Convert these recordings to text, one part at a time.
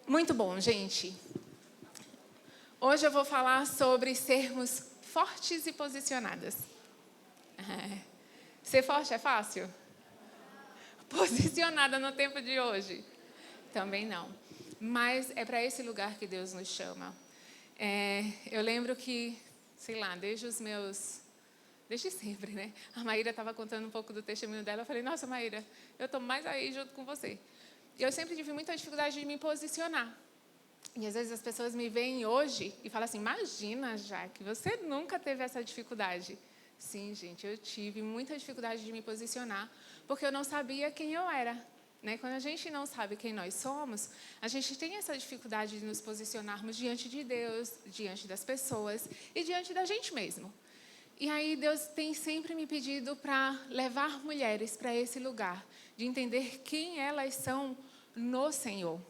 Muito bom, gente. Hoje eu vou falar sobre sermos fortes e posicionadas. Ser forte é fácil? Posicionada no tempo de hoje? Também não. Mas é para esse lugar que Deus nos chama. Eu lembro que, sei lá, desde sempre, né? A Maíra estava contando um pouco do testemunho dela. Eu falei, nossa, Maíra, eu estou mais aí junto com você. E eu sempre tive muita dificuldade de me posicionar. E às vezes as pessoas me veem hoje e falam assim, imagina, Jaque, você nunca teve essa dificuldade. Sim, gente, eu tive muita dificuldade de me posicionar, porque eu não sabia quem eu era. Né? Quando a gente não sabe quem nós somos, a gente tem essa dificuldade de nos posicionarmos diante de Deus, diante das pessoas e diante da gente mesmo. E aí Deus tem sempre me pedido para levar mulheres para esse lugar, de entender quem elas são no Senhor.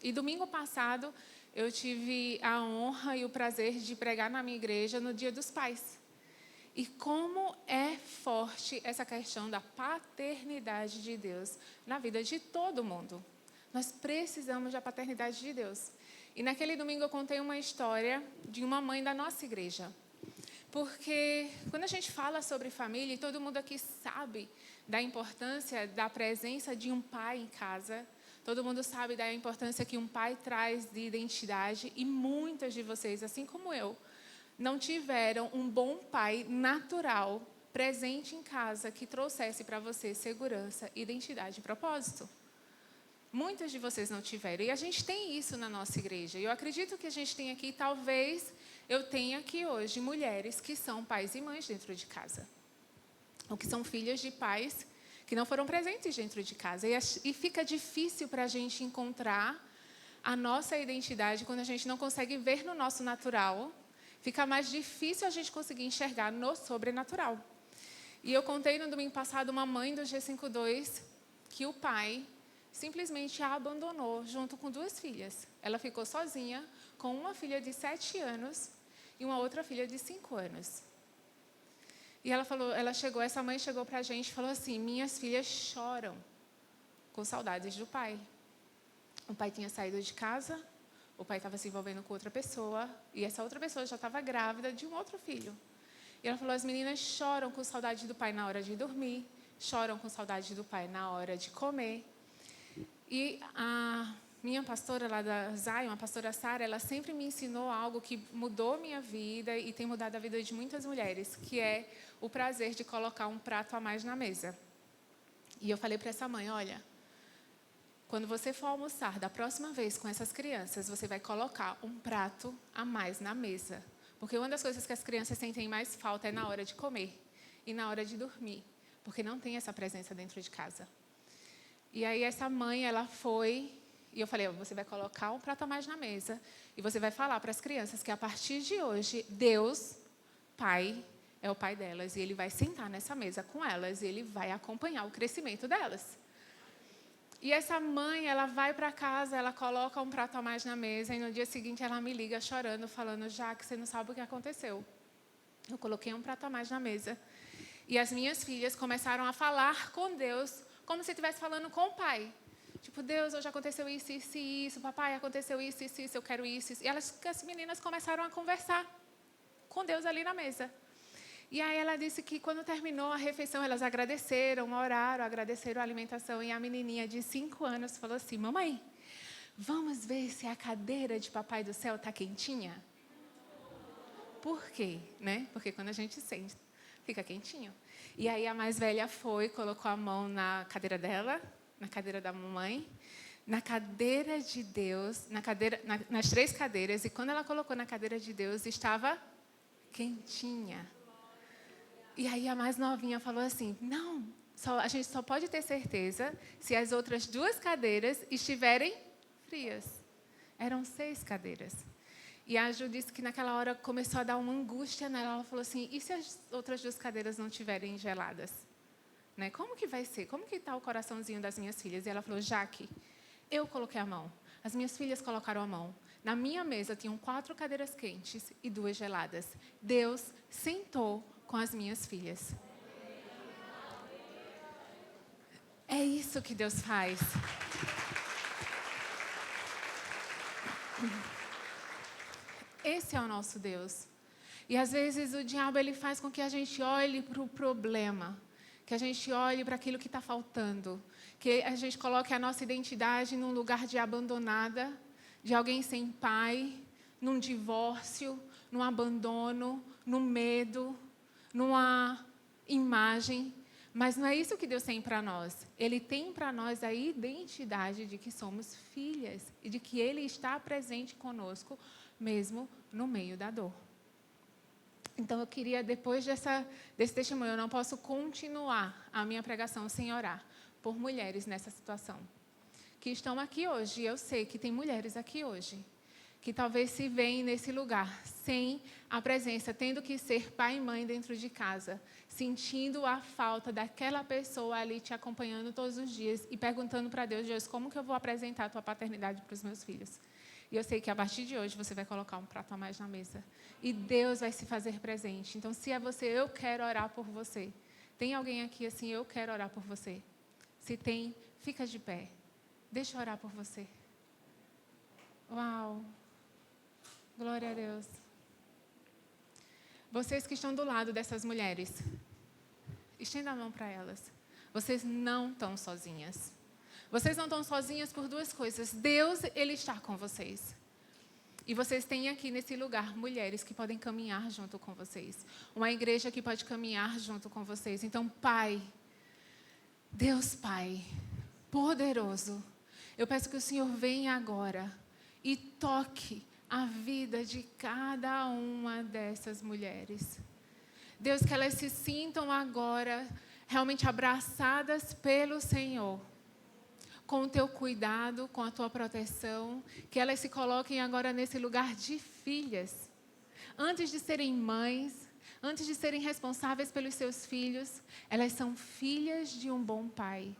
E domingo passado, eu tive a honra e o prazer de pregar na minha igreja no Dia dos Pais. E como é forte essa questão da paternidade de Deus na vida de todo mundo. Nós precisamos da paternidade de Deus. E naquele domingo eu contei uma história de uma mãe da nossa igreja. Porque quando a gente fala sobre família, e todo mundo aqui sabe da importância da presença de um pai em casa, todo mundo sabe da importância que um pai traz de identidade, e muitas de vocês, assim como eu, não tiveram um bom pai natural presente em casa que trouxesse para você segurança, identidade e propósito. Muitas de vocês não tiveram. E a gente tem isso na nossa igreja. E eu acredito que a gente tem aqui, talvez eu tenha aqui hoje, mulheres que são pais e mães dentro de casa. Ou que são filhas de pais que não foram presentes dentro de casa. E fica difícil para a gente encontrar a nossa identidade quando a gente não consegue ver no nosso natural. Fica mais difícil a gente conseguir enxergar no sobrenatural. E eu contei no domingo passado uma mãe do G52 que o pai simplesmente a abandonou junto com 2 filhas. Ela ficou sozinha com uma filha de 7 anos e uma outra filha de 5 anos. E essa mãe chegou para a gente e falou assim, minhas filhas choram com saudades do pai. O pai tinha saído de casa, o pai estava se envolvendo com outra pessoa e essa outra pessoa já estava grávida de um outro filho. E ela falou, as meninas choram com saudade do pai na hora de dormir, choram com saudade do pai na hora de comer. E a minha pastora lá da Zion, a pastora Sara, ela sempre me ensinou algo que mudou minha vida e tem mudado a vida de muitas mulheres, que é o prazer de colocar um prato a mais na mesa. E eu falei para essa mãe, olha, quando você for almoçar da próxima vez com essas crianças, você vai colocar um prato a mais na mesa. Porque uma das coisas que as crianças sentem mais falta é na hora de comer e na hora de dormir, porque não tem essa presença dentro de casa. E aí essa mãe, ela foi, e eu falei, você vai colocar um prato a mais na mesa e você vai falar para as crianças que a partir de hoje, Deus, Pai, é o pai delas e Ele vai sentar nessa mesa com elas e Ele vai acompanhar o crescimento delas. E essa mãe, ela vai para casa, ela coloca um prato a mais na mesa e no dia seguinte ela me liga chorando, falando, Jaque, você não sabe o que aconteceu. Eu coloquei um prato a mais na mesa e as minhas filhas começaram a falar com Deus como se estivesse falando com o pai. Tipo, Deus, hoje aconteceu isso, isso e isso. Papai, aconteceu isso, isso, isso, eu quero isso. E as meninas começaram a conversar com Deus ali na mesa. E aí ela disse que quando terminou a refeição, elas agradeceram, oraram, agradeceram a alimentação. E a menininha de 5 anos falou assim, mamãe, vamos ver se a cadeira de papai do céu está quentinha? Por quê? Né? Porque quando a gente sente, fica quentinho. E aí a mais velha foi, colocou a mão na cadeira dela, na cadeira da mamãe, na cadeira de Deus, nas 3 cadeiras. E quando ela colocou na cadeira de Deus, estava quentinha. E aí a mais novinha falou assim, não, a gente só pode ter certeza se as outras 2 cadeiras estiverem frias. Eram 6 cadeiras. E a Ju disse que naquela hora começou a dar uma angústia nela. Ela falou assim, e se as outras 2 cadeiras não estiverem geladas? Né? Como que vai ser? Como que está o coraçãozinho das minhas filhas? E ela falou, Jaque, eu coloquei a mão. As minhas filhas colocaram a mão. Na minha mesa tinham 4 cadeiras quentes e 2 geladas. Deus sentou com as minhas filhas. É isso que Deus faz. Esse é o nosso Deus. E às vezes o diabo ele faz com que a gente olhe para o problema, que a gente olhe para aquilo que está faltando, que a gente coloque a nossa identidade num lugar de abandonada, de alguém sem pai, num divórcio, num abandono, num medo, numa imagem. Mas não é isso que Deus tem para nós. Ele tem para nós a identidade de que somos filhas e de que Ele está presente conosco, mesmo no meio da dor. Então, eu queria, depois desse testemunho, eu não posso continuar a minha pregação sem orar por mulheres nessa situação. Que estão aqui hoje, e eu sei que tem mulheres aqui hoje, que talvez se veem nesse lugar, sem a presença, tendo que ser pai e mãe dentro de casa, sentindo a falta daquela pessoa ali te acompanhando todos os dias e perguntando para Deus, Deus, como que eu vou apresentar a tua paternidade para os meus filhos? E eu sei que a partir de hoje você vai colocar um prato a mais na mesa. E Deus vai se fazer presente. Então, se é você, eu quero orar por você. Tem alguém aqui assim, eu quero orar por você? Se tem, fica de pé. Deixa eu orar por você. Uau! Glória a Deus. Vocês que estão do lado dessas mulheres, estenda a mão para elas. Vocês não estão sozinhas. Vocês não estão sozinhas por duas coisas. Deus, Ele está com vocês. E vocês têm aqui nesse lugar mulheres que podem caminhar junto com vocês. Uma igreja que pode caminhar junto com vocês. Então, Pai, Deus Pai, poderoso, eu peço que o Senhor venha agora e toque a vida de cada uma dessas mulheres. Deus, que elas se sintam agora realmente abraçadas pelo Senhor. Com o teu cuidado, com a tua proteção, que elas se coloquem agora nesse lugar de filhas. Antes de serem mães, antes de serem responsáveis pelos seus filhos, elas são filhas de um bom pai.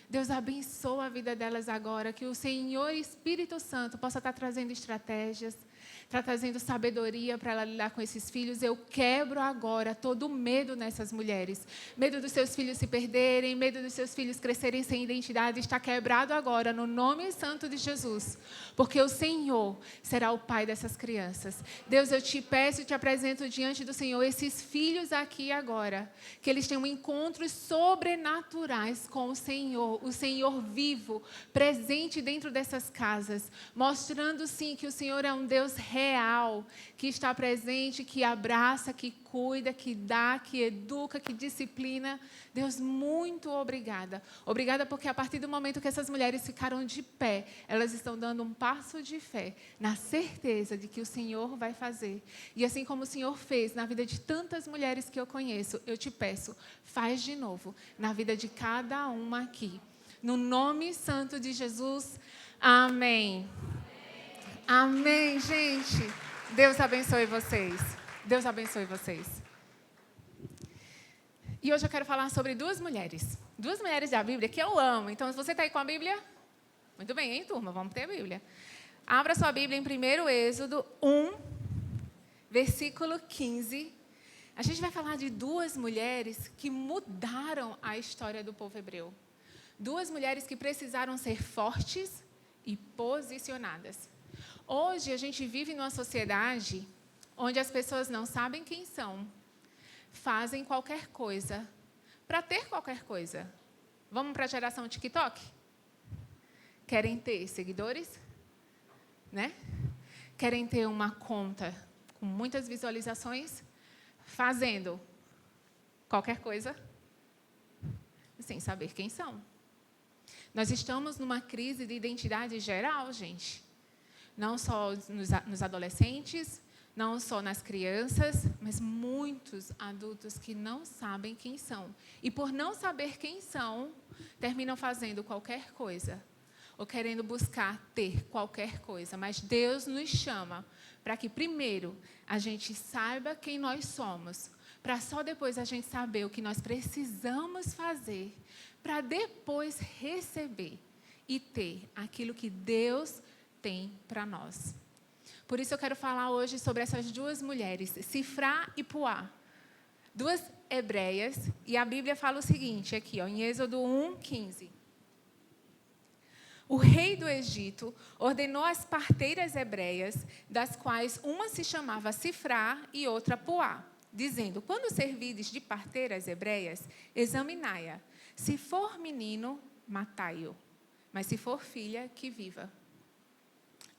Deus abençoa a vida delas agora, que o Senhor Espírito Santo possa estar trazendo estratégias, está trazendo sabedoria para ela lidar com esses filhos. Eu quebro agora todo o medo nessas mulheres. Medo dos seus filhos se perderem, medo dos seus filhos crescerem sem identidade, está quebrado agora, no nome santo de Jesus. Porque o Senhor será o pai dessas crianças. Deus, eu te peço e te apresento diante do Senhor esses filhos aqui agora. Que eles tenham encontros sobrenaturais com o Senhor vivo, presente dentro dessas casas. Mostrando, sim, que o Senhor é um Deus real, que está presente, que abraça, que cuida, que dá, que educa, que disciplina. Deus, muito obrigada. Obrigada porque a partir do momento que essas mulheres ficaram de pé, elas estão dando um passo de fé, na certeza de que o Senhor vai fazer. E assim como o Senhor fez na vida de tantas mulheres que eu conheço, eu te peço, faz de novo na vida de cada uma aqui. No nome santo de Jesus, amém. Amém, gente. Deus abençoe vocês. Deus abençoe vocês. E hoje eu quero falar sobre duas mulheres da Bíblia que eu amo. Então, se você está aí com a Bíblia, muito bem, hein, turma? Vamos ter a Bíblia. Abra sua Bíblia em 1 Êxodo 1, versículo 15. A gente vai falar de duas mulheres que mudaram a história do povo hebreu. Duas mulheres que precisaram ser fortes e posicionadas. Hoje, a gente vive numa sociedade onde as pessoas não sabem quem são, fazem qualquer coisa para ter qualquer coisa. Vamos para a geração TikTok? Querem ter seguidores, né? Querem ter uma conta com muitas visualizações, fazendo qualquer coisa sem saber quem são. Nós estamos numa crise de identidade geral, gente. Não só nos adolescentes, não só nas crianças, mas muitos adultos que não sabem quem são. E por não saber quem são, terminam fazendo qualquer coisa, ou querendo buscar ter qualquer coisa. Mas Deus nos chama para que primeiro a gente saiba quem nós somos, para só depois a gente saber o que nós precisamos fazer, para depois receber e ter aquilo que Deus tem para nós. Por isso eu quero falar hoje sobre essas duas mulheres, Sifrá e Puá. Duas hebreias, e a Bíblia fala o seguinte aqui, ó, em Êxodo 1, 15. O rei do Egito ordenou às parteiras hebreias, das quais uma se chamava Sifrá e outra Puá, dizendo: quando servides de parteiras hebreias, examinai-a. Se for menino, matai-o, mas se for filha, que viva.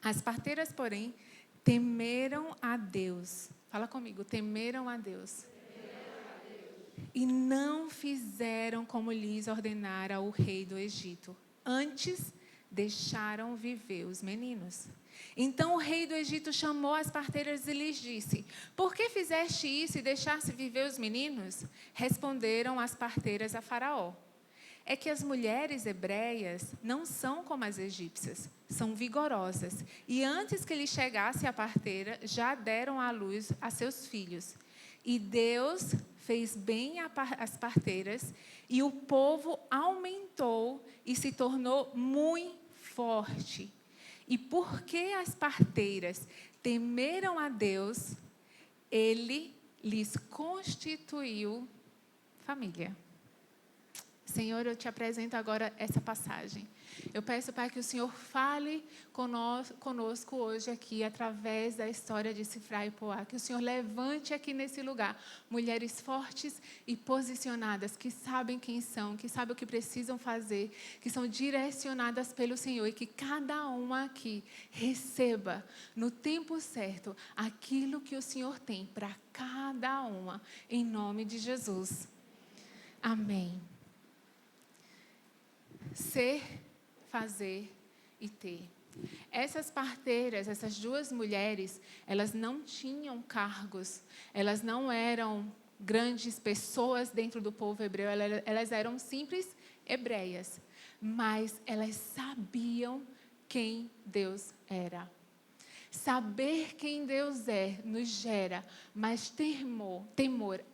As parteiras, porém, temeram a Deus. Fala comigo, temeram a Deus. E não fizeram como lhes ordenara o rei do Egito. Antes, deixaram viver os meninos. Então o rei do Egito chamou as parteiras e lhes disse: por que fizeste isso e deixaste viver os meninos? Responderam as parteiras a Faraó: é que as mulheres hebreias não são como as egípcias, são vigorosas. E antes que lhe chegasse a parteira, já deram à luz a seus filhos. E Deus fez bem às parteiras, e o povo aumentou e se tornou muito forte. E porque as parteiras temeram a Deus, Ele lhes constituiu família. Senhor, eu te apresento agora essa passagem. Eu peço, Pai, que o Senhor fale conosco hoje aqui, através da história de Sifrá e Puá. Que o Senhor levante aqui nesse lugar mulheres fortes e posicionadas, que sabem quem são, que sabem o que precisam fazer, que são direcionadas pelo Senhor, e que cada uma aqui receba, no tempo certo, aquilo que o Senhor tem para cada uma, em nome de Jesus. Amém. Ser, fazer e ter. Essas parteiras, essas duas mulheres, elas não tinham cargos, elas não eram grandes pessoas dentro do povo hebreu, elas eram simples hebreias, mas elas sabiam quem Deus era. Saber quem Deus é nos gera mais temor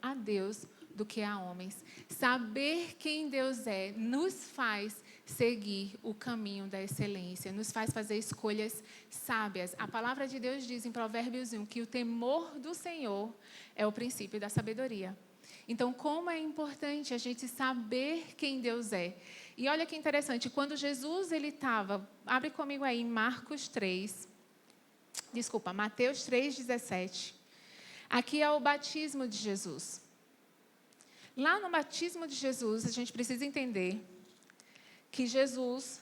a Deus do que a homens. Saber quem Deus é nos faz seguir o caminho da excelência, nos faz fazer escolhas sábias. A palavra de Deus diz em Provérbios 1 que o temor do Senhor é o princípio da sabedoria. Então, como é importante a gente saber quem Deus é. E olha que interessante, quando Jesus ele estava, abre comigo aí Mateus 3:17. Aqui é o batismo de Jesus. Lá no batismo de Jesus, a gente precisa entender que Jesus,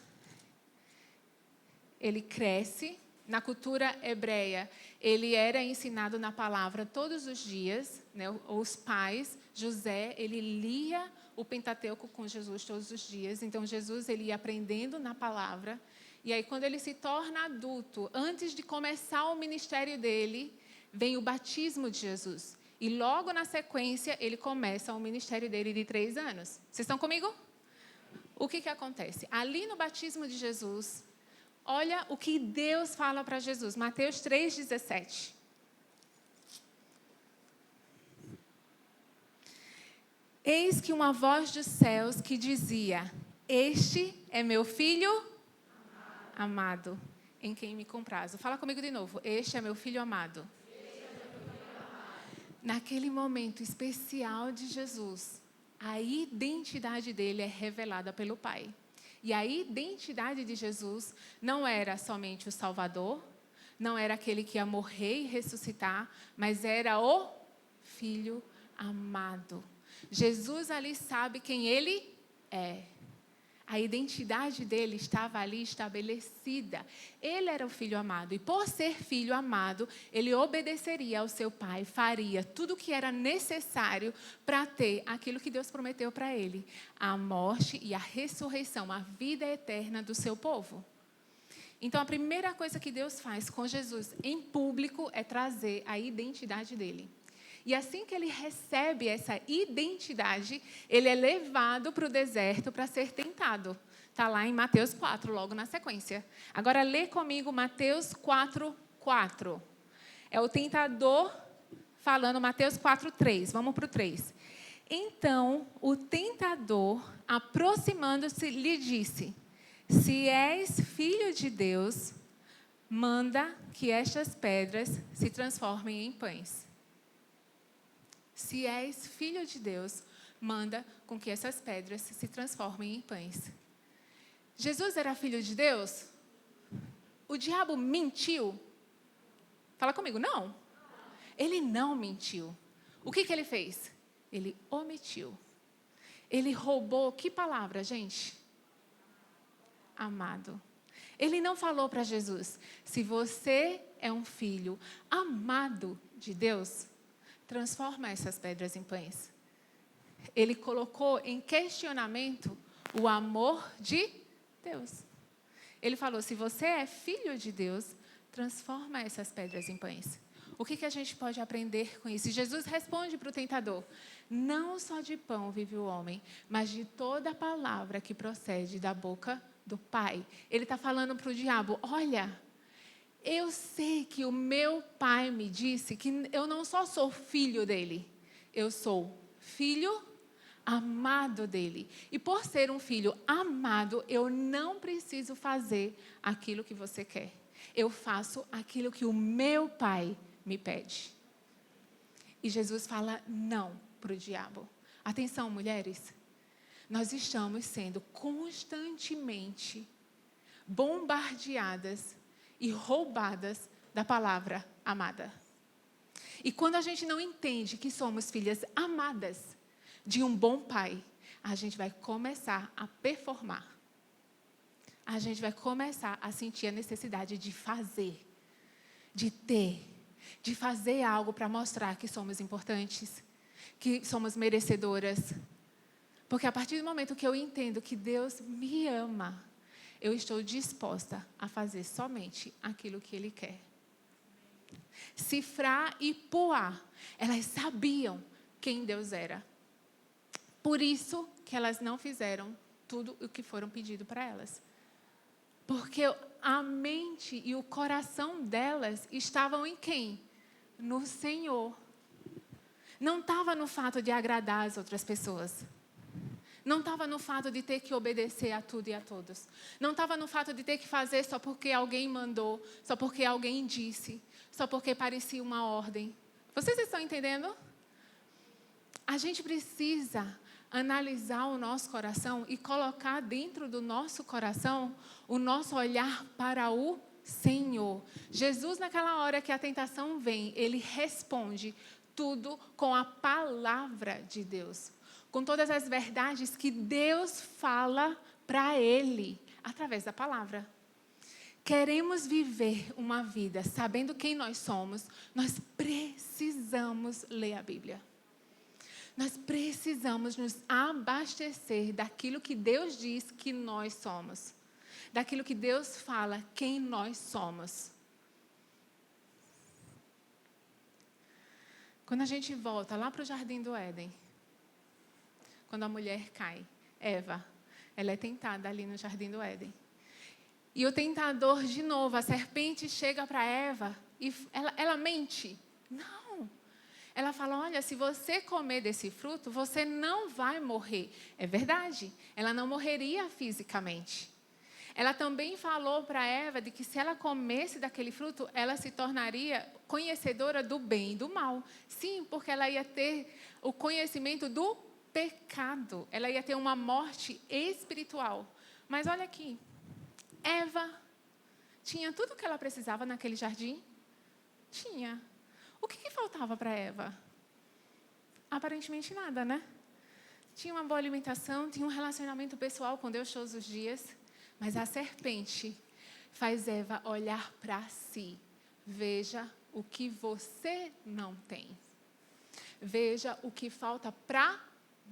ele cresce. Na cultura hebreia, ele era ensinado na palavra todos os dias, né? Os pais, José, ele lia o Pentateuco com Jesus todos os dias. Então, Jesus, ele ia aprendendo na palavra. E aí, quando ele se torna adulto, antes de começar o ministério dele, vem o batismo de Jesus. E logo na sequência, ele começa o ministério dele de 3 anos. Vocês estão comigo? O que acontece? Ali no batismo de Jesus, olha o que Deus fala para Jesus. Mateus 3:17. Eis que uma voz dos céus que dizia: este é meu filho amado, em quem me comprazo. Fala comigo de novo. Este é meu filho amado. Naquele momento especial de Jesus, a identidade dele é revelada pelo Pai. E a identidade de Jesus não era somente o Salvador, não era aquele que ia morrer e ressuscitar, mas era o Filho amado. Jesus ali sabe quem ele é. A identidade dele estava ali estabelecida. Ele era o filho amado. E por ser filho amado, ele obedeceria ao seu pai, faria tudo o que era necessário para ter aquilo que Deus prometeu para ele: a morte e a ressurreição, a vida eterna do seu povo. Então, a primeira coisa que Deus faz com Jesus em público é trazer a identidade dele. E assim que ele recebe essa identidade, ele é levado para o deserto para ser tentado. Está lá em Mateus 4, logo na sequência. Agora, lê comigo Mateus 4:4. É o tentador falando, Mateus 4:3. Vamos para o 3. Então, o tentador, aproximando-se, lhe disse: se és filho de Deus, manda que estas pedras se transformem em pães. Se és filho de Deus, manda com que essas pedras se transformem em pães. Jesus era filho de Deus? O diabo mentiu? Fala comigo, não. Ele não mentiu. O que ele fez? Ele omitiu. Ele roubou, que palavra, gente? Amado. Ele não falou para Jesus, se você é um filho amado de Deus, transforma essas pedras em pães. Ele colocou em questionamento o amor de Deus. Ele falou, se você é filho de Deus, transforma essas pedras em pães. O que a gente pode aprender com isso? E Jesus responde para o tentador, não só de pão vive o homem, mas de toda a palavra que procede da boca do Pai. Ele está falando para o diabo, olha, eu sei que o meu pai me disse que eu não só sou filho dele, eu sou filho amado dele. E por ser um filho amado, eu não preciso fazer aquilo que você quer. Eu faço aquilo que o meu pai me pede. E Jesus fala não para o diabo. Atenção, mulheres. Nós estamos sendo constantemente bombardeadas e roubadas da palavra amada. E quando a gente não entende que somos filhas amadas de um bom pai, a gente vai começar a performar. A gente vai começar a sentir a necessidade de fazer, de ter, de fazer algo para mostrar que somos importantes, que somos merecedoras. Porque a partir do momento que eu entendo que Deus me ama, eu estou disposta a fazer somente aquilo que Ele quer. Sifrá e Puá, elas sabiam quem Deus era. Por isso que elas não fizeram tudo o que foram pedido para elas. Porque a mente e o coração delas estavam em quem? No Senhor. Não estava no fato de agradar as outras pessoas. Não estava no fato de ter que obedecer a tudo e a todos. Não estava no fato de ter que fazer só porque alguém mandou, só porque alguém disse, só porque parecia uma ordem. Vocês estão entendendo? A gente precisa analisar o nosso coração e colocar dentro do nosso coração o nosso olhar para o Senhor. Jesus, naquela hora que a tentação vem, ele responde tudo com a palavra de Deus. Com todas as verdades que Deus fala para ele, através da palavra. Queremos viver uma vida sabendo quem nós somos, nós precisamos ler a Bíblia. Nós precisamos nos abastecer daquilo que Deus diz que nós somos. Daquilo que Deus fala quem nós somos. Quando a gente volta lá para o Jardim do Éden, quando a mulher cai, Eva, ela é tentada ali no Jardim do Éden. E o tentador, de novo, a serpente chega para Eva e ela mente. Não. Ela fala, olha, se você comer desse fruto, você não vai morrer. É verdade, ela não morreria fisicamente. Ela também falou para Eva de que se ela comesse daquele fruto, ela se tornaria conhecedora do bem e do mal. Sim, porque ela ia ter o conhecimento do pecado. Ela ia ter uma morte espiritual. Mas olha aqui, Eva tinha tudo o que ela precisava naquele jardim? Tinha. O que faltava para Eva? Aparentemente nada, né? Tinha uma boa alimentação, tinha um relacionamento pessoal com Deus todos os dias. Mas a serpente faz Eva olhar para si. Veja o que você não tem. Veja o que falta para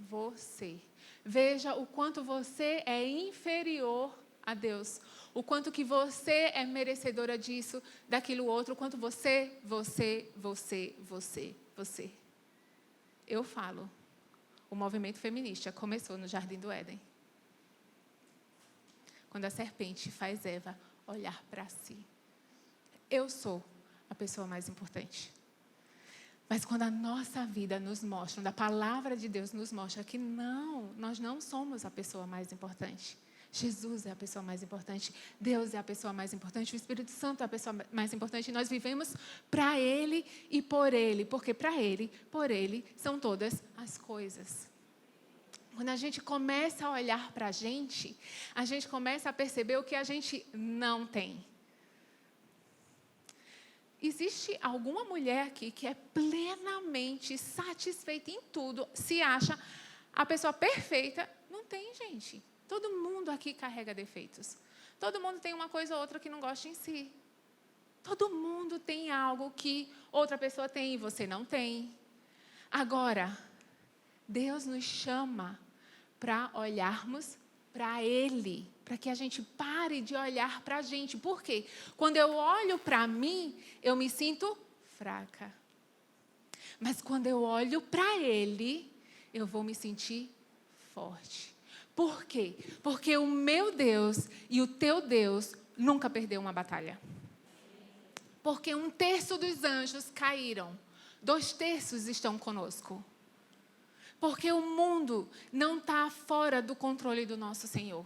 você. Veja o quanto você é inferior a Deus. O quanto que você é merecedora disso, daquilo outro. O quanto você. Eu falo, o movimento feminista começou no Jardim do Éden. Quando a serpente faz Eva olhar para si. Eu sou a pessoa mais importante. Mas quando a nossa vida nos mostra, quando a palavra de Deus nos mostra que não, nós não somos a pessoa mais importante. Jesus é a pessoa mais importante, Deus é a pessoa mais importante, o Espírito Santo é a pessoa mais importante. E nós vivemos para Ele e por Ele, porque para Ele, por Ele, são todas as coisas. Quando a gente começa a olhar para a gente começa a perceber o que a gente não tem. Existe alguma mulher aqui que é plenamente satisfeita em tudo, se acha a pessoa perfeita? Não tem, gente. Todo mundo aqui carrega defeitos. Todo mundo tem uma coisa ou outra que não gosta em si. Todo mundo tem algo que outra pessoa tem e você não tem. Agora, Deus nos chama para olharmos para Ele, para que a gente pare de olhar para a gente. Por quê? Quando eu olho para mim, eu me sinto fraca. Mas quando eu olho para Ele, eu vou me sentir forte. Por quê? Porque o meu Deus e o teu Deus nunca perdeu uma batalha. Porque 1/3 dos anjos caíram, 2/3 estão conosco. Porque o mundo não está fora do controle do nosso Senhor.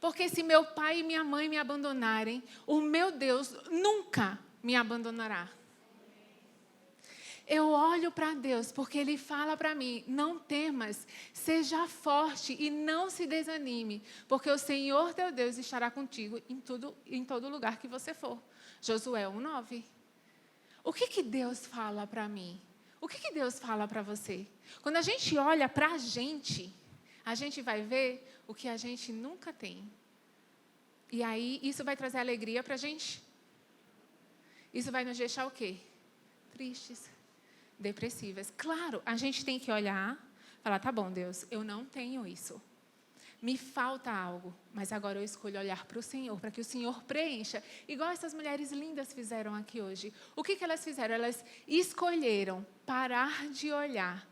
Porque se meu pai e minha mãe me abandonarem, o meu Deus nunca me abandonará. Eu olho para Deus porque Ele fala para mim, não temas, seja forte e não se desanime, porque o Senhor teu Deus estará contigo em todo lugar que você for. Josué 1:9. O que Deus fala para mim? O que Deus fala para você? Quando a gente olha para a gente vai ver o que a gente nunca tem. E aí, isso vai trazer alegria para a gente? Isso vai nos deixar o quê? Tristes, depressivas. Claro, a gente tem que olhar, falar, tá bom, Deus, eu não tenho isso. Me falta algo, mas agora eu escolho olhar para o Senhor, para que o Senhor preencha. Igual essas mulheres lindas fizeram aqui hoje. O que elas fizeram? Elas escolheram parar de olhar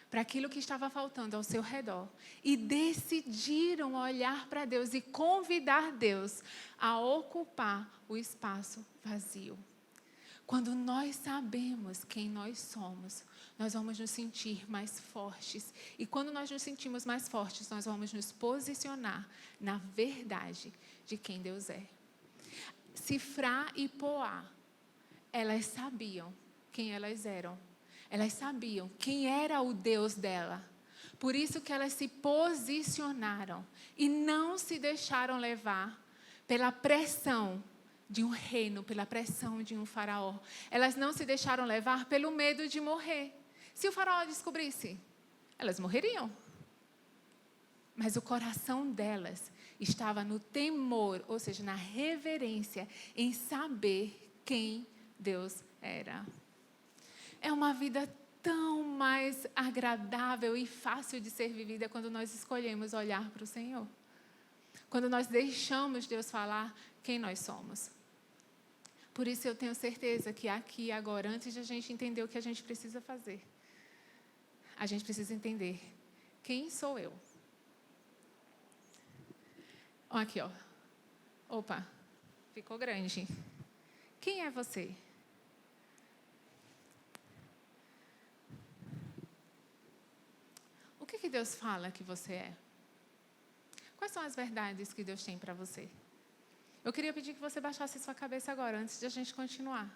para aquilo que estava faltando ao seu redor e decidiram olhar para Deus e convidar Deus a ocupar o espaço vazio. Quando nós sabemos quem nós somos, nós vamos nos sentir mais fortes. E quando nós nos sentimos mais fortes, nós vamos nos posicionar na verdade de quem Deus é. Sifrá e Poá, elas sabiam quem elas eram. Elas sabiam quem era o Deus dela. Por isso que elas se posicionaram e não se deixaram levar pela pressão de um reino, pela pressão de um faraó. Elas não se deixaram levar pelo medo de morrer. Se o faraó descobrisse, elas morreriam. Mas o coração delas estava no temor, ou seja, na reverência, em saber quem Deus era. É uma vida tão mais agradável e fácil de ser vivida quando nós escolhemos olhar para o Senhor. Quando nós deixamos Deus falar quem nós somos. Por isso eu tenho certeza que aqui agora, antes de a gente entender o que a gente precisa fazer, a gente precisa entender quem sou eu. Ó, aqui, ó. Opa, ficou grande. Quem é você? O que Deus fala que você é? Quais são as verdades que Deus tem para você? Eu queria pedir que você baixasse sua cabeça agora, antes de a gente continuar.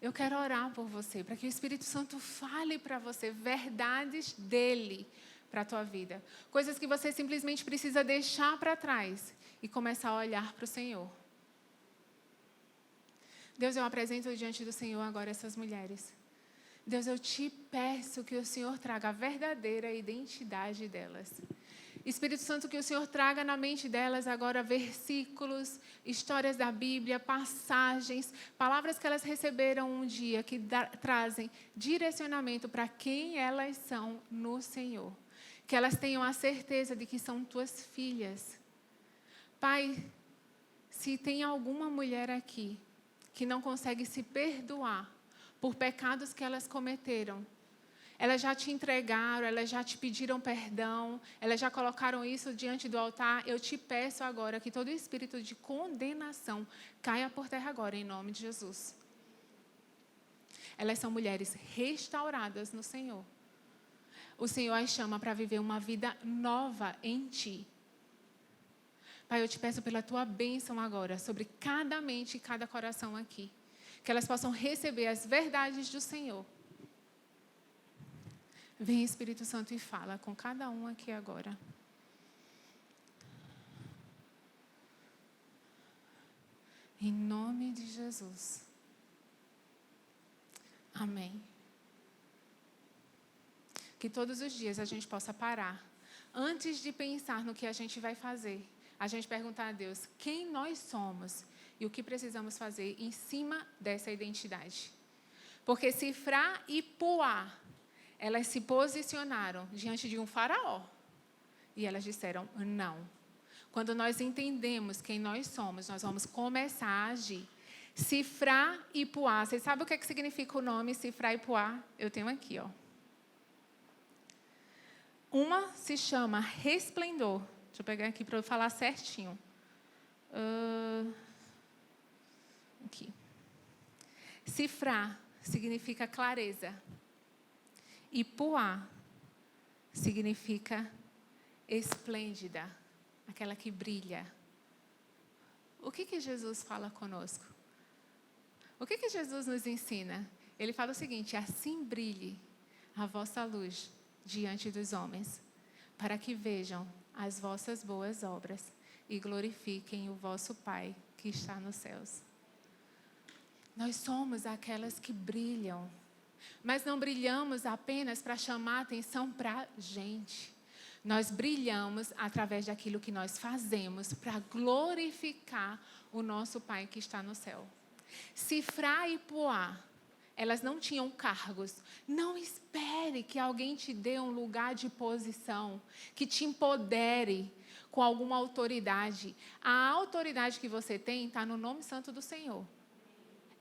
Eu quero orar por você, para que o Espírito Santo fale para você verdades dEle para a tua vida. Coisas que você simplesmente precisa deixar para trás e começar a olhar para o Senhor. Deus, eu apresento diante do Senhor agora essas mulheres. Deus, eu te peço que o Senhor traga a verdadeira identidade delas. Espírito Santo, que o Senhor traga na mente delas agora versículos, histórias da Bíblia, passagens, palavras que elas receberam um dia, que trazem direcionamento para quem elas são no Senhor. Que elas tenham a certeza de que são tuas filhas. Pai, se tem alguma mulher aqui que não consegue se perdoar por pecados que elas cometeram, elas já te entregaram, elas já te pediram perdão, elas já colocaram isso diante do altar. Eu te peço agora que todo espírito de condenação caia por terra agora, em nome de Jesus. Elas são mulheres restauradas no Senhor. O Senhor as chama para viver uma vida nova em Ti. Pai, eu te peço pela Tua bênção agora sobre cada mente e cada coração aqui. Que elas possam receber as verdades do Senhor. Vem, Espírito Santo, e fala com cada um aqui agora. Em nome de Jesus. Amém. Que todos os dias a gente possa parar. Antes de pensar no que a gente vai fazer, a gente perguntar a Deus quem nós somos e o que precisamos fazer em cima dessa identidade. Porque Sifrá e Puá, elas se posicionaram diante de um faraó. E elas disseram não. Quando nós entendemos quem nós somos, nós vamos começar a agir. Sifrá e Puá. Vocês sabem o que significa o nome Sifrá e Puá? Eu tenho aqui, ó. Uma se chama resplendor. Deixa eu pegar aqui para eu falar certinho. Aqui. Sifrá significa clareza. E Puá significa esplêndida, aquela que brilha. O que Jesus fala conosco? O que Jesus nos ensina? Ele fala o seguinte: assim brilhe a vossa luz diante dos homens, para que vejam as vossas boas obras e glorifiquem o vosso Pai que está nos céus. Nós somos aquelas que brilham, mas não brilhamos apenas para chamar atenção para a gente. Nós brilhamos através daquilo que nós fazemos para glorificar o nosso Pai que está no céu. Sifrá e Puá, elas não tinham cargos. Não espere que alguém te dê um lugar de posição, que te empodere com alguma autoridade. A autoridade que você tem está no nome santo do Senhor.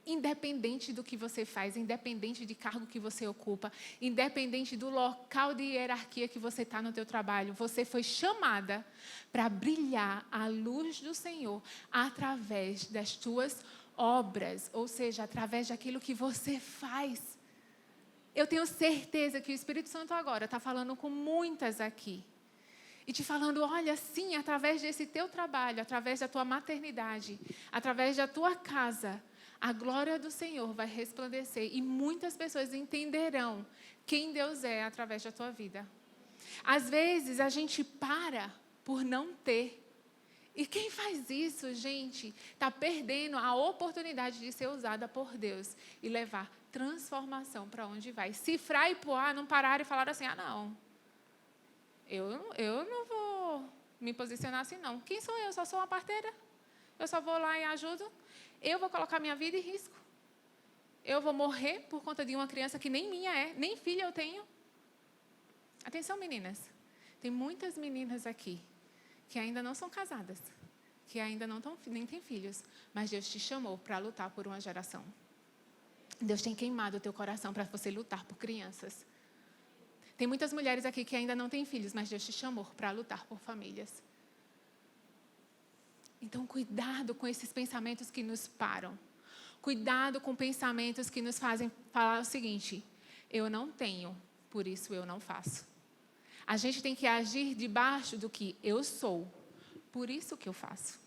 Independente do que você faz, independente de cargo que você ocupa, independente do local de hierarquia que você está no teu trabalho, você foi chamada para brilhar a luz do Senhor através das tuas obras, ou seja, através daquilo que você faz. Eu tenho certeza que o Espírito Santo agora está falando com muitas aqui. E te falando, olha, sim, através desse teu trabalho, através da tua maternidade, através da tua casa, a glória do Senhor vai resplandecer e muitas pessoas entenderão quem Deus é através da tua vida. Às vezes, a gente para por não ter. E quem faz isso, gente, está perdendo a oportunidade de ser usada por Deus e levar transformação para onde vai. Sifrá e Puá não pararam e falaram assim, não, eu não vou me posicionar assim, não. Quem sou eu? Só sou uma parteira. Eu só vou lá e ajudo. Eu vou colocar minha vida em risco. Eu vou morrer por conta de uma criança que nem minha é, nem filha eu tenho. Atenção, meninas. Tem muitas meninas aqui que ainda não são casadas, que ainda nem têm filhos, mas Deus te chamou para lutar por uma geração. Deus tem queimado o teu coração para você lutar por crianças. Tem muitas mulheres aqui que ainda não têm filhos, mas Deus te chamou para lutar por famílias. Então, cuidado com esses pensamentos que nos param. Cuidado com pensamentos que nos fazem falar o seguinte: eu não tenho, por isso eu não faço. A gente tem que agir debaixo do que eu sou, por isso que eu faço.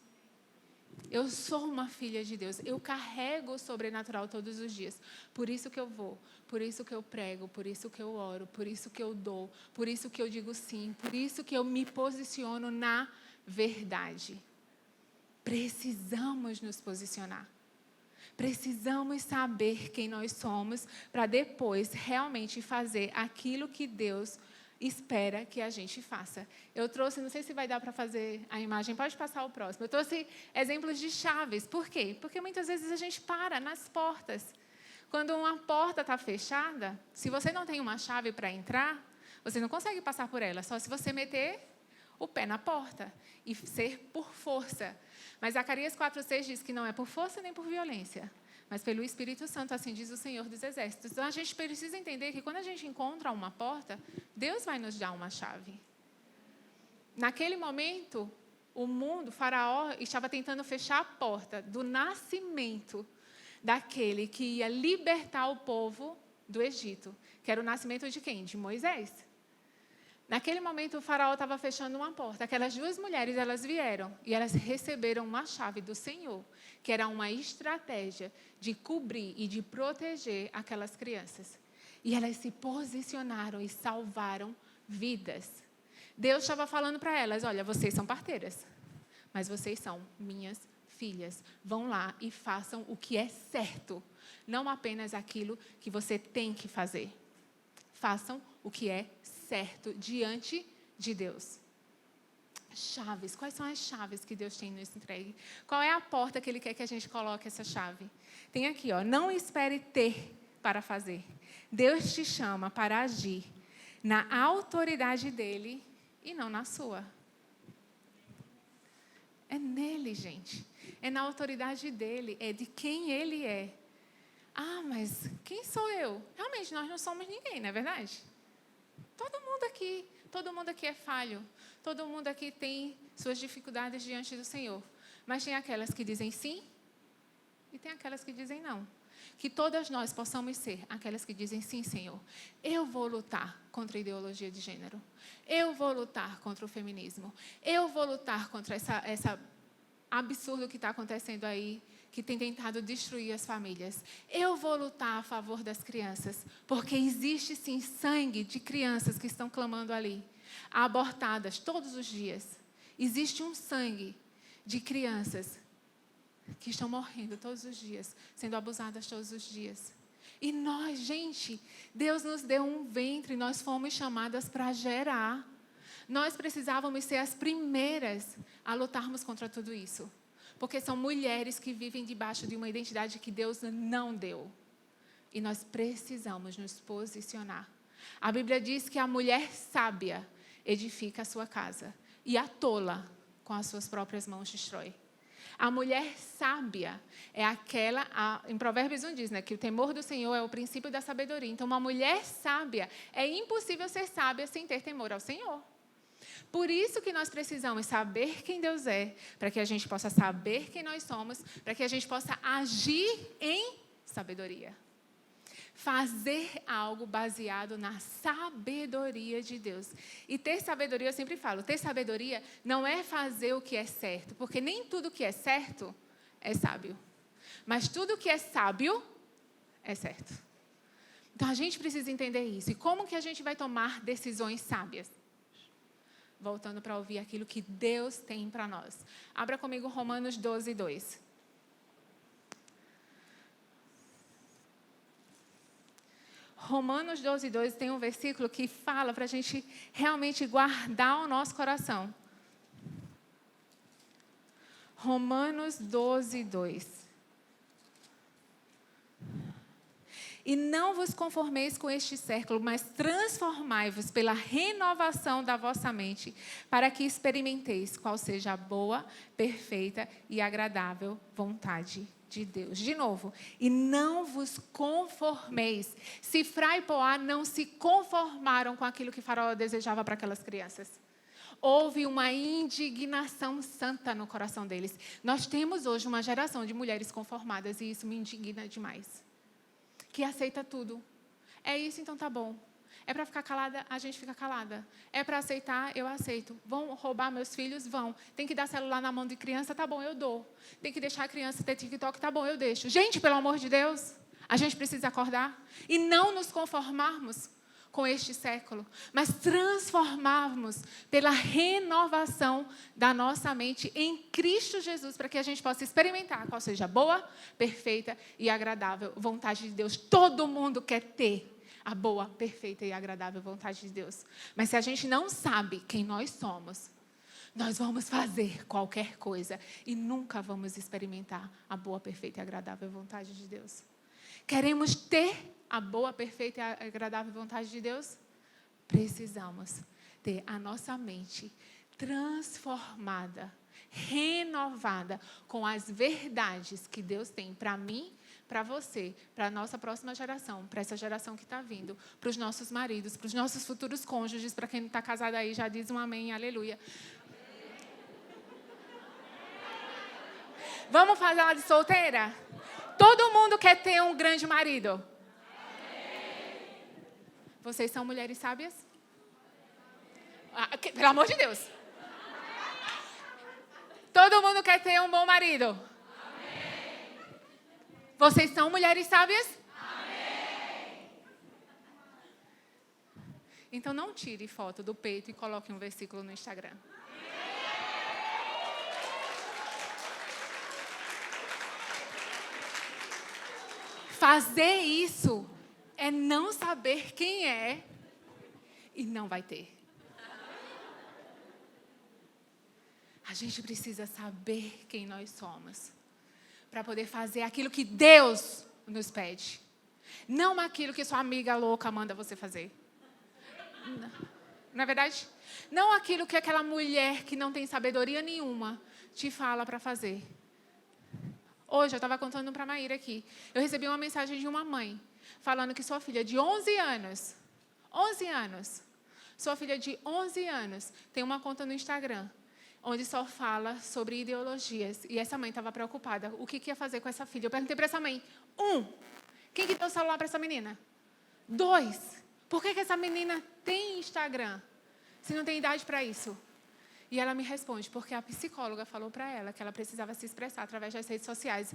Eu sou uma filha de Deus, eu carrego o sobrenatural todos os dias. Por isso que eu vou, por isso que eu prego, por isso que eu oro, por isso que eu dou, por isso que eu digo sim, por isso que eu me posiciono na verdade. Precisamos nos posicionar. Precisamos saber quem nós somos para depois realmente fazer aquilo que Deus espera que a gente faça. Eu trouxe, não sei se vai dar para fazer a imagem, pode passar o próximo. Eu trouxe exemplos de chaves. Por quê? Porque muitas vezes a gente para nas portas. Quando uma porta está fechada, se você não tem uma chave para entrar, você não consegue passar por ela, só se você meter o pé na porta e ser por força. Mas Zacarias 4:6 diz que não é por força nem por violência, mas pelo Espírito Santo, assim diz o Senhor dos Exércitos. Então, a gente precisa entender que quando a gente encontra uma porta, Deus vai nos dar uma chave. Naquele momento, o Faraó, estava tentando fechar a porta do nascimento daquele que ia libertar o povo do Egito, que era o nascimento de quem? De Moisés. Naquele momento, o faraó estava fechando uma porta. Aquelas duas mulheres, elas vieram e elas receberam uma chave do Senhor, que era uma estratégia de cobrir e de proteger aquelas crianças. E elas se posicionaram e salvaram vidas. Deus estava falando para elas, olha, vocês são parteiras, mas vocês são minhas filhas. Vão lá e façam o que é certo, não apenas aquilo que você tem que fazer. Façam o que é certo diante de Deus. Chaves, quais são as chaves que Deus tem nos entregue? Qual é a porta que Ele quer que a gente coloque essa chave? Tem aqui, ó, não espere ter para fazer. Deus te chama para agir na autoridade dEle e não na sua. É nele, gente. É na autoridade dEle, é de quem Ele é. Ah, mas quem sou eu? Realmente, nós não somos ninguém, não é verdade? Todo mundo aqui é falho. Todo mundo aqui tem suas dificuldades diante do Senhor. Mas tem aquelas que dizem sim e tem aquelas que dizem não. Que todas nós possamos ser aquelas que dizem sim, Senhor. Eu vou lutar contra a ideologia de gênero. Eu vou lutar contra o feminismo. Eu vou lutar contra essa absurdo que está acontecendo aí, que tem tentado destruir as famílias. Eu vou lutar a favor das crianças, porque existe sim sangue de crianças que estão clamando ali, abortadas todos os dias. Existe um sangue de crianças que estão morrendo todos os dias, sendo abusadas todos os dias. E nós, gente, Deus nos deu um ventre, nós fomos chamadas para gerar. Nós precisávamos ser as primeiras a lutarmos contra tudo isso. Porque são mulheres que vivem debaixo de uma identidade que Deus não deu. E nós precisamos nos posicionar. A Bíblia diz que a mulher sábia edifica a sua casa e a tola com as suas próprias mãos destrói. A mulher sábia é aquela, em Provérbios 1 diz, né, que o temor do Senhor é o princípio da sabedoria. Então, uma mulher sábia, é impossível ser sábia sem ter temor ao Senhor. Por isso que nós precisamos saber quem Deus é, para que a gente possa saber quem nós somos, para que a gente possa agir em sabedoria. Fazer algo baseado na sabedoria de Deus. E ter sabedoria, eu sempre falo, ter sabedoria não é fazer o que é certo, porque nem tudo que é certo é sábio. Mas tudo que é sábio é certo. Então, a gente precisa entender isso. E como que a gente vai tomar decisões sábias? Voltando para ouvir aquilo que Deus tem para nós. Abra comigo Romanos 12, 2. Romanos 12, 2 tem um versículo que fala para a gente realmente guardar o nosso coração. Romanos 12, 2. E não vos conformeis com este século, mas transformai-vos pela renovação da vossa mente, para que experimenteis qual seja a boa, perfeita e agradável vontade de Deus. De novo, e não vos conformeis. Sifrá e Poá não se conformaram com aquilo que Faraó desejava para aquelas crianças. Houve uma indignação santa no coração deles. Nós temos hoje uma geração de mulheres conformadas e isso me indigna demais. Que aceita tudo. É isso, então tá bom. É para ficar calada, a gente fica calada. É para aceitar, eu aceito. Vão roubar meus filhos? Vão. Tem que dar celular na mão de criança? Tá bom, eu dou. Tem que deixar a criança ter TikTok? Tá bom, eu deixo. Gente, pelo amor de Deus, a gente precisa acordar e não nos conformarmos com este século, mas transformarmos pela renovação da nossa mente em Cristo Jesus, para que a gente possa experimentar qual seja a boa, perfeita e agradável vontade de Deus. Todo mundo quer ter a boa, perfeita e agradável vontade de Deus. Mas se a gente não sabe quem nós somos, nós vamos fazer qualquer coisa e nunca vamos experimentar a boa, perfeita e agradável vontade de Deus. Queremos ter a boa, perfeita e agradável vontade de Deus? Precisamos ter a nossa mente transformada, renovada com as verdades que Deus tem para mim, para você, para a nossa próxima geração, para essa geração que está vindo, para os nossos maridos, para os nossos futuros cônjuges, para quem não está casado aí, já diz um amém, aleluia. Vamos fazer uma de solteira? Todo mundo quer ter um grande marido. Vocês são mulheres sábias? Pelo amor de Deus. Todo mundo quer ter um bom marido? Amém. Vocês são mulheres sábias? Amém. Então não tire foto do peito e coloque um versículo no Instagram. Fazer isso é não saber quem é e não vai ter. A gente precisa saber quem nós somos para poder fazer aquilo que Deus nos pede. Não aquilo que sua amiga louca manda você fazer. Não é verdade? Não aquilo que aquela mulher que não tem sabedoria nenhuma te fala para fazer. Hoje, eu estava contando para a Maíra aqui. Eu recebi uma mensagem de uma mãe falando que sua filha de 11 anos, sua filha de 11 anos tem uma conta no Instagram onde só fala sobre ideologias. E essa mãe estava preocupada. O que ia fazer com essa filha? Eu perguntei para essa mãe. 1, quem que deu o celular para essa menina? 2, por que essa menina tem Instagram se não tem idade para isso? E ela me responde, porque a psicóloga falou para ela que ela precisava se expressar através das redes sociais.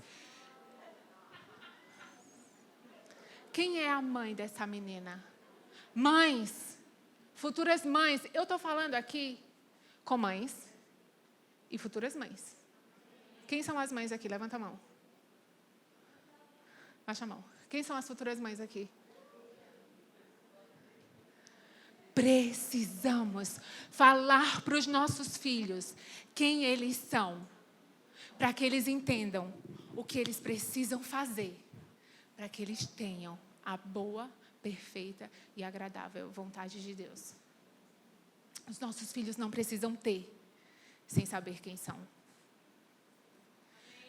Quem é a mãe dessa menina? Mães, futuras mães. Eu estou falando aqui com mães e futuras mães. Quem são as mães aqui? Levanta a mão. Baixa a mão. Quem são as futuras mães aqui? Precisamos falar para os nossos filhos quem eles são, para que eles entendam o que eles precisam fazer, para que eles tenham a boa, perfeita e agradável vontade de Deus. Os nossos filhos não precisam ter, sem saber quem são.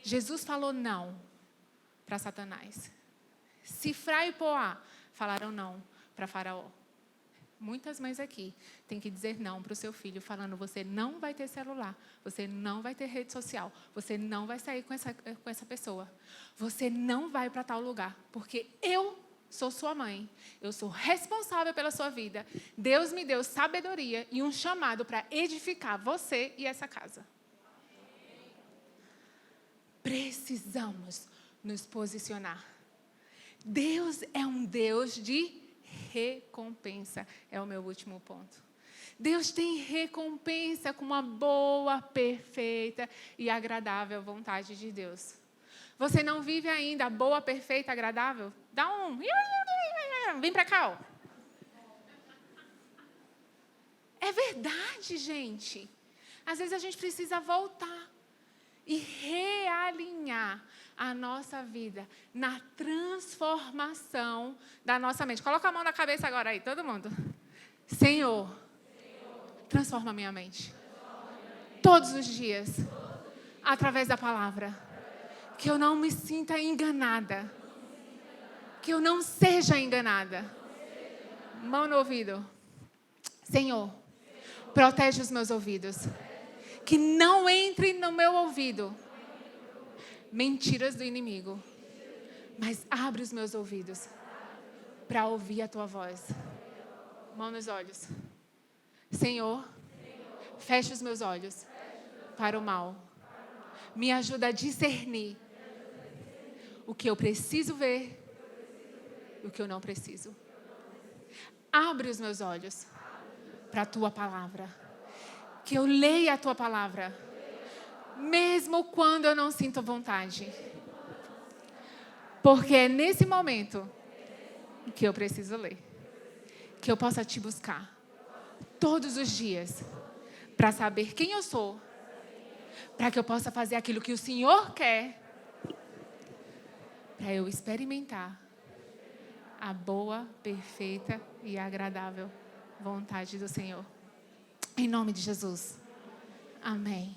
Jesus falou não para Satanás. Sifrá e Poá falaram não para Faraó. Muitas mães aqui têm que dizer não para o seu filho, falando, você não vai ter celular, você não vai ter rede social, você não vai sair com essa pessoa, você não vai para tal lugar, porque eu sou sua mãe, eu sou responsável pela sua vida. Deus me deu sabedoria e um chamado para edificar você e essa casa. Precisamos nos posicionar. Deus é um Deus de recompensa. É o meu último ponto. Deus tem recompensa com uma boa, perfeita e agradável vontade de Deus. Você não vive ainda a boa, perfeita, agradável? Dá um. Vem para cá, ó. É verdade, gente. Às vezes a gente precisa voltar e realinhar a nossa vida na transformação da nossa mente. Coloca a mão na cabeça agora aí, todo mundo. Senhor, transforma minha mente. Todos os dias, através da palavra. Que eu não me sinta enganada. Que eu não seja enganada. Mão no ouvido. Senhor, protege os meus ouvidos. Que não entre no meu ouvido mentiras do inimigo, mas abre os meus ouvidos para ouvir a tua voz. Mão nos olhos. Senhor, feche os meus olhos para o mal. Me ajuda a discernir o que eu preciso ver e o que eu não preciso. Abre os meus olhos para a tua palavra. Que eu leia a tua palavra. Mesmo quando eu não sinto vontade. Porque é nesse momento que eu preciso ler. Que eu possa te buscar todos os dias para saber quem eu sou. Para que eu possa fazer aquilo que o Senhor quer. Para eu experimentar a boa, perfeita e agradável vontade do Senhor. Em nome de Jesus. Amém.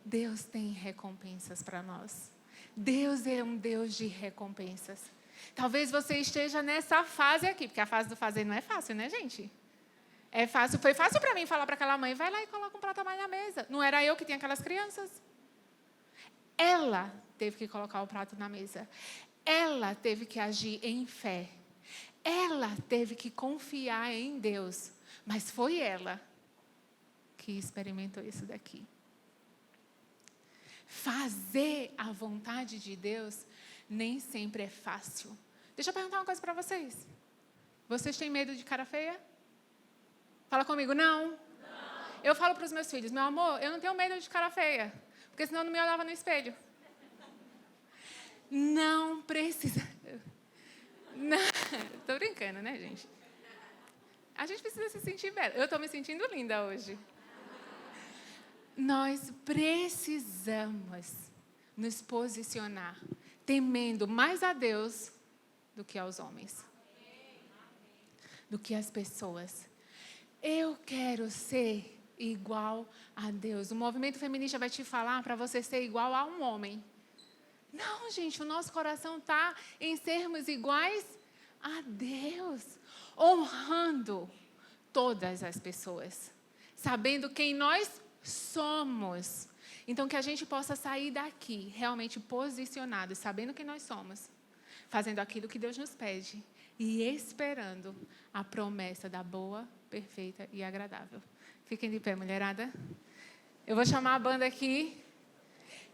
Deus tem recompensas para nós. Deus é um Deus de recompensas. Talvez você esteja nessa fase aqui, porque a fase do fazer não é fácil, né, gente? É fácil, foi fácil para mim falar para aquela mãe, vai lá e coloca um prato a mais na mesa. Não era eu que tinha aquelas crianças. Ela teve que colocar o prato na mesa. Ela teve que agir em fé. Ela teve que confiar em Deus. Mas foi ela que experimentou isso daqui. Fazer a vontade de Deus nem sempre é fácil. Deixa eu perguntar uma coisa para vocês. Vocês têm medo de cara feia? Fala comigo, não. Eu falo para os meus filhos, meu amor, eu não tenho medo de cara feia, porque senão eu não me olhava no espelho. Não precisa. Não, tô brincando, né, gente? A gente precisa se sentir bela. Eu estou me sentindo linda hoje. Nós precisamos nos posicionar temendo mais a Deus do que aos homens, do que às pessoas. Eu quero ser igual a Deus. O movimento feminista vai te falar para você ser igual a um homem. Não, gente, o nosso coração está em sermos iguais a Deus, honrando todas as pessoas, sabendo quem nós somos. Então, que a gente possa sair daqui realmente posicionados, sabendo quem nós somos, fazendo aquilo que Deus nos pede e esperando a promessa da boa, perfeita e agradável. Fiquem de pé, mulherada. Eu vou chamar a banda aqui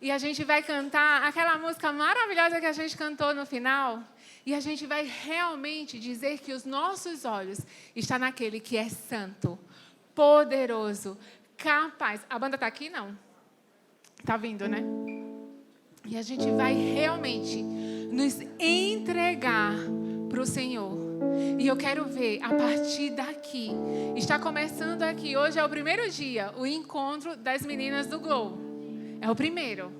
e a gente vai cantar aquela música maravilhosa que a gente cantou no final. E a gente vai realmente dizer que os nossos olhos estão naquele que é santo, poderoso, capaz. A banda está aqui? Não. Está vindo, né? E a gente vai realmente nos entregar para o Senhor. E eu quero ver a partir daqui. Está começando aqui. Hoje é o primeiro dia, o encontro das meninas do Glow. É o primeiro.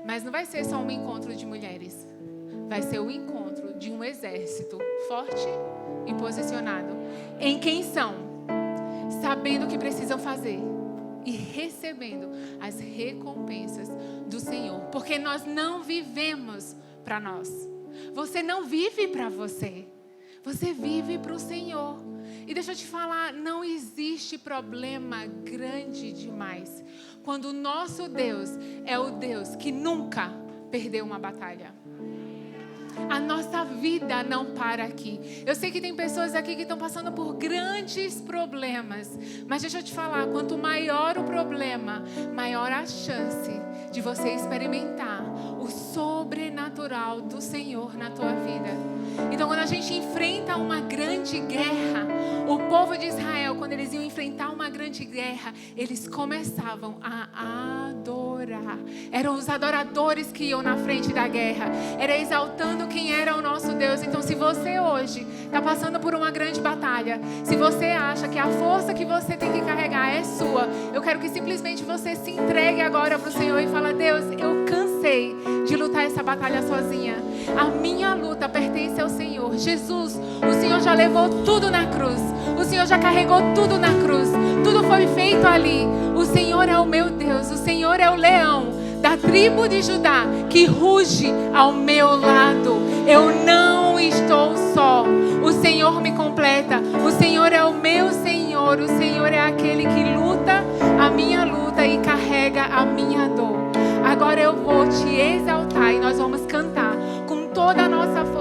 Mas não vai ser só um encontro de mulheres. Vai ser o encontro de um exército forte e posicionado em quem são, sabendo o que precisam fazer e recebendo as recompensas do Senhor. Porque nós não vivemos para nós. Você não vive para você. Você vive para o Senhor. E deixa eu te falar, não existe problema grande demais quando o nosso Deus é o Deus que nunca perdeu uma batalha. A nossa vida não para aqui. Eu sei que tem pessoas aqui que estão passando por grandes problemas. Mas deixa eu te falar, quanto maior o problema, maior a chance de você experimentar o sobrenatural do Senhor na tua vida. Então, quando a gente enfrenta uma grande guerra, o povo de Israel, quando eles iam enfrentar uma grande guerra, eles começavam a adorar. Eram os adoradores que iam na frente da guerra. Era exaltando quem era o nosso Deus. Então, se você hoje está passando por uma grande batalha, se você acha que a força que você tem que carregar é sua, eu quero que simplesmente você se entregue agora para o Senhor e fala: Deus, eu cansei de lutar essa batalha sozinha. A minha luta pertence ao Senhor. Jesus, o Senhor já levou tudo na cruz. O Senhor já carregou tudo na cruz. Tudo foi feito ali. O Senhor é o meu Deus. O Senhor é o leão da tribo de Judá que ruge ao meu lado. Eu não estou só. O Senhor me completa. O Senhor é o meu Senhor. O Senhor é aquele que luta a minha luta e carrega a minha dor. Agora eu vou te exaltar e nós vamos cantar com toda a nossa força.